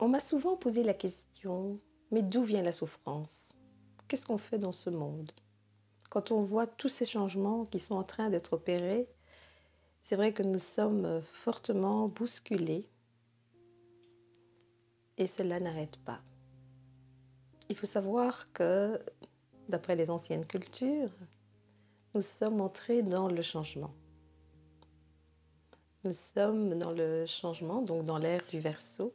On m'a souvent posé la question, mais d'où vient la souffrance? Qu'est-ce qu'on fait dans ce monde? Quand on voit tous ces changements qui sont en train d'être opérés, c'est vrai que nous sommes fortement bousculés et cela n'arrête pas. Il faut savoir que, d'après les anciennes cultures, nous sommes entrés dans le changement. Nous sommes dans le changement, donc dans l'ère du Verseau.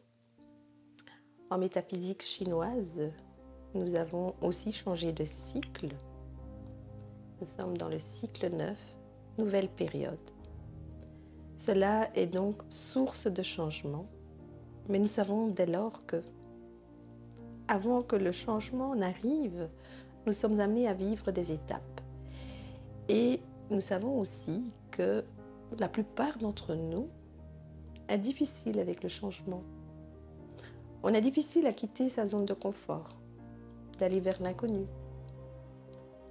En métaphysique chinoise, nous avons aussi changé de cycle. Nous sommes dans le cycle 9, nouvelle période. Cela est donc source de changement, mais nous savons dès lors que, avant que le changement n'arrive, nous sommes amenés à vivre des étapes. Et nous savons aussi que la plupart d'entre nous a difficile avec le changement. On a difficile à quitter sa zone de confort, d'aller vers l'inconnu.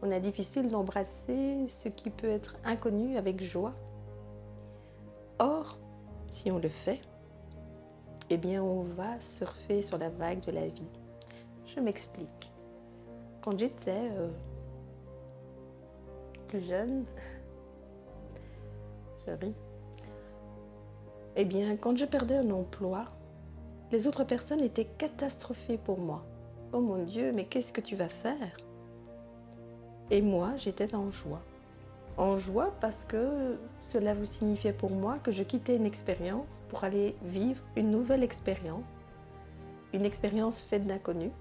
On a difficile d'embrasser ce qui peut être inconnu avec joie. Or, si on le fait, eh bien on va surfer sur la vague de la vie. Je m'explique. Quand j'étais plus jeune, je ris, eh bien quand je perdais un emploi, les autres personnes étaient catastrophées pour moi. Oh mon Dieu, mais qu'est-ce que tu vas faire? Et moi, j'étais en joie. En joie parce que cela vous signifiait pour moi que je quittais une expérience pour aller vivre une nouvelle expérience. Une expérience faite d'inconnus,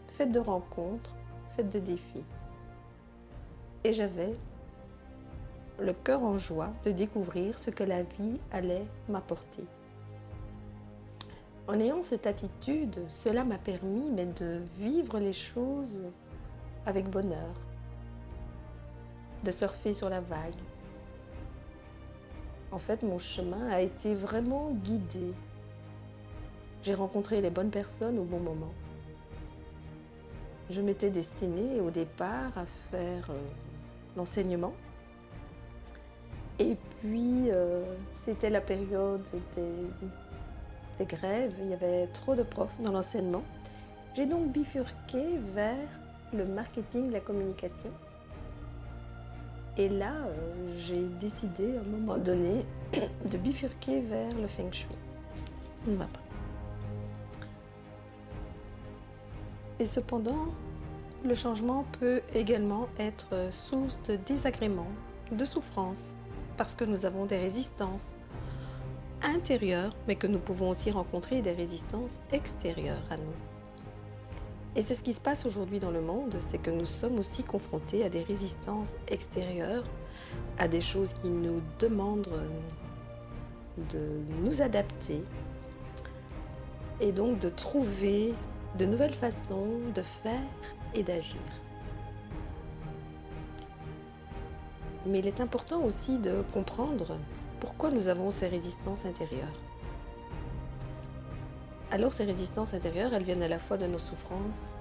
faite de rencontres, faite de défis. Et j'avais le cœur en joie de découvrir ce que la vie allait m'apporter. En ayant cette attitude, cela m'a permis de vivre les choses avec bonheur, de surfer sur la vague. En fait, mon chemin a été vraiment guidé. J'ai rencontré les bonnes personnes au bon moment. Je m'étais destinée au départ à faire l'enseignement. Et puis, c'était la période des grèves. Il y avait trop de profs dans l'enseignement. J'ai donc bifurqué vers le marketing, la communication. Et là, j'ai décidé à un moment donné de bifurquer vers le feng shui. Et cependant, le changement peut également être source de désagréments, de souffrance, parce que nous avons des résistances intérieures, mais que nous pouvons aussi rencontrer des résistances extérieures à nous. Et c'est ce qui se passe aujourd'hui dans le monde, c'est que nous sommes aussi confrontés à des résistances extérieures, à des choses qui nous demandent de nous adapter et donc de trouver de nouvelles façons de faire et d'agir. Mais il est important aussi de comprendre pourquoi nous avons ces résistances intérieures. Alors ces résistances intérieures, elles viennent à la fois de nos souffrances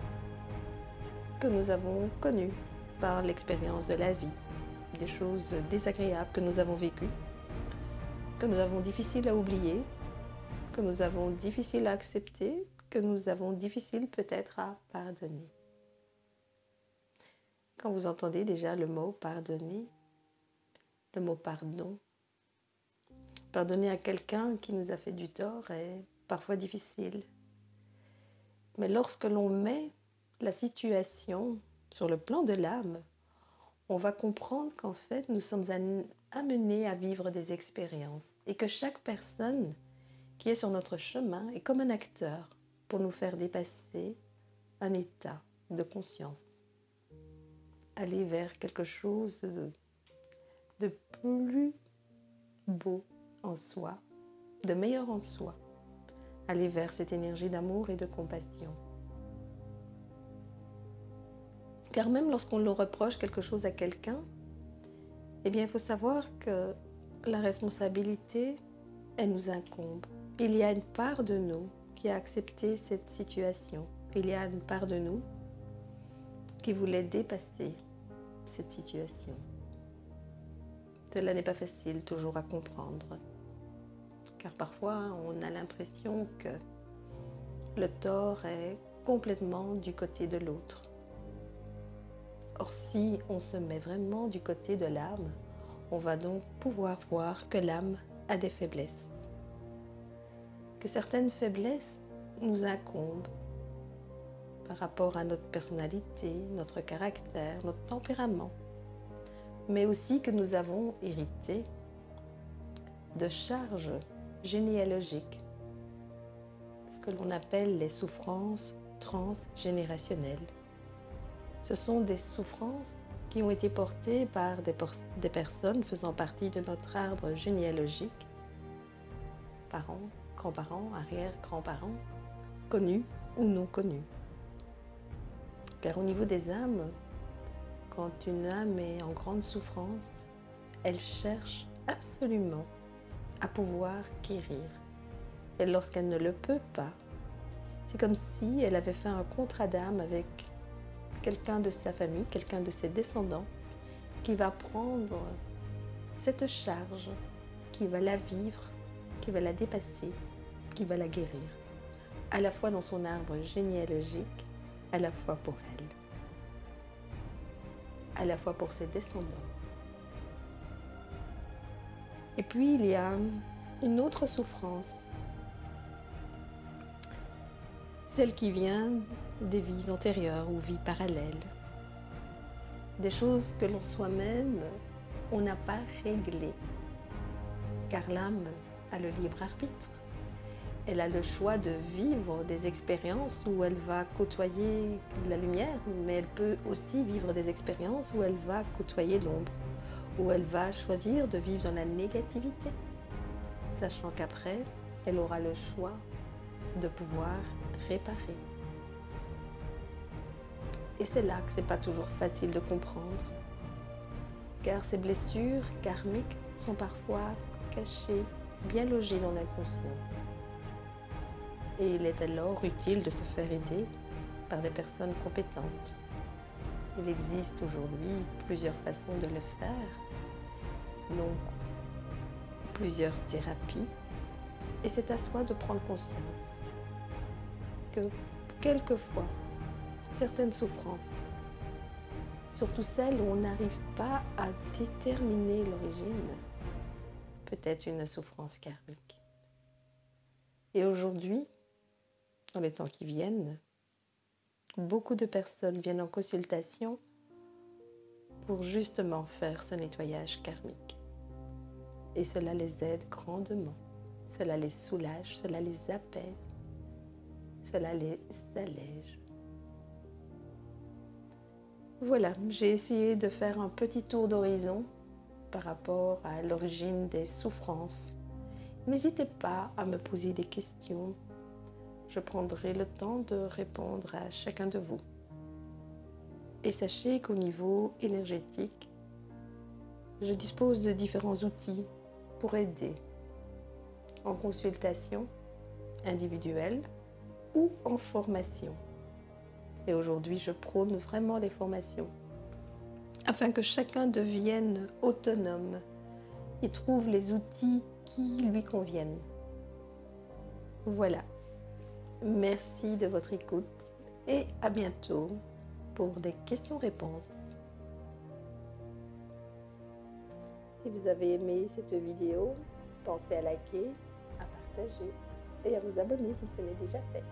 que nous avons connues par l'expérience de la vie, des choses désagréables que nous avons vécues, que nous avons difficile à oublier, que nous avons difficile à accepter, que nous avons difficile peut-être à pardonner. Quand vous entendez déjà le mot pardonner, le mot pardon, pardonner à quelqu'un qui nous a fait du tort est parfois difficile. Mais lorsque l'on met la situation sur le plan de l'âme, on va comprendre qu'en fait, nous sommes amenés à vivre des expériences et que chaque personne qui est sur notre chemin est comme un acteur pour nous faire dépasser un état de conscience, aller vers quelque chose de plus beau en soi, de meilleur en soi, aller vers cette énergie d'amour et de compassion. Car même lorsqu'on le reproche quelque chose à quelqu'un, eh bien, il faut savoir que la responsabilité, elle nous incombe. Il y a une part de nous qui a accepté cette situation. Il y a une part de nous qui voulait dépasser cette situation. Cela n'est pas facile toujours à comprendre, car parfois on a l'impression que le tort est complètement du côté de l'autre. Or, si on se met vraiment du côté de l'âme, on va donc pouvoir voir que l'âme a des faiblesses. Que certaines faiblesses nous incombent par rapport à notre personnalité, notre caractère, notre tempérament, mais aussi que nous avons hérité de charges généalogiques, ce que l'on appelle les souffrances transgénérationnelles. Ce sont des souffrances qui ont été portées par des personnes faisant partie de notre arbre généalogique, parents, grands-parents, arrière-grands-parents, connus ou non connus. Car au niveau des âmes, quand une âme est en grande souffrance, elle cherche absolument à pouvoir guérir. Et lorsqu'elle ne le peut pas, c'est comme si elle avait fait un contrat d'âme avec quelqu'un de sa famille, quelqu'un de ses descendants, qui va prendre cette charge, qui va la vivre, qui va la dépasser, qui va la guérir, à la fois dans son arbre généalogique, à la fois pour elle, à la fois pour ses descendants. Et puis il y a une autre souffrance, celle qui vient des vies antérieures ou vies parallèles, des choses que l'on soi-même, on n'a pas réglées, car l'âme a le libre arbitre. Elle a le choix de vivre des expériences où elle va côtoyer la lumière, mais elle peut aussi vivre des expériences où elle va côtoyer l'ombre, où elle va choisir de vivre dans la négativité, sachant qu'après, elle aura le choix de pouvoir réparer. Et c'est là que ce n'est pas toujours facile de comprendre, car ces blessures karmiques sont parfois cachées, bien logées dans l'inconscient. Et il est alors utile de se faire aider par des personnes compétentes. Il existe aujourd'hui plusieurs façons de le faire, donc plusieurs thérapies, et c'est à soi de prendre conscience que quelquefois, certaines souffrances, surtout celles où on n'arrive pas à déterminer l'origine, peut être une souffrance karmique. Et aujourd'hui, dans les temps qui viennent, beaucoup de personnes viennent en consultation pour justement faire ce nettoyage karmique. Et cela les aide grandement, cela les soulage, cela les apaise, cela les allège. Voilà, j'ai essayé de faire un petit tour d'horizon par rapport à l'origine des souffrances. N'hésitez pas à me poser des questions. Je prendrai le temps de répondre à chacun de vous. Et sachez qu'au niveau énergétique, je dispose de différents outils pour aider en consultation individuelle ou en formation. Et aujourd'hui, je prône vraiment les formations afin que chacun devienne autonome et trouve les outils qui lui conviennent. Voilà. Merci de votre écoute et à bientôt pour des questions-réponses. Si vous avez aimé cette vidéo, pensez à liker, à partager et à vous abonner si ce n'est déjà fait.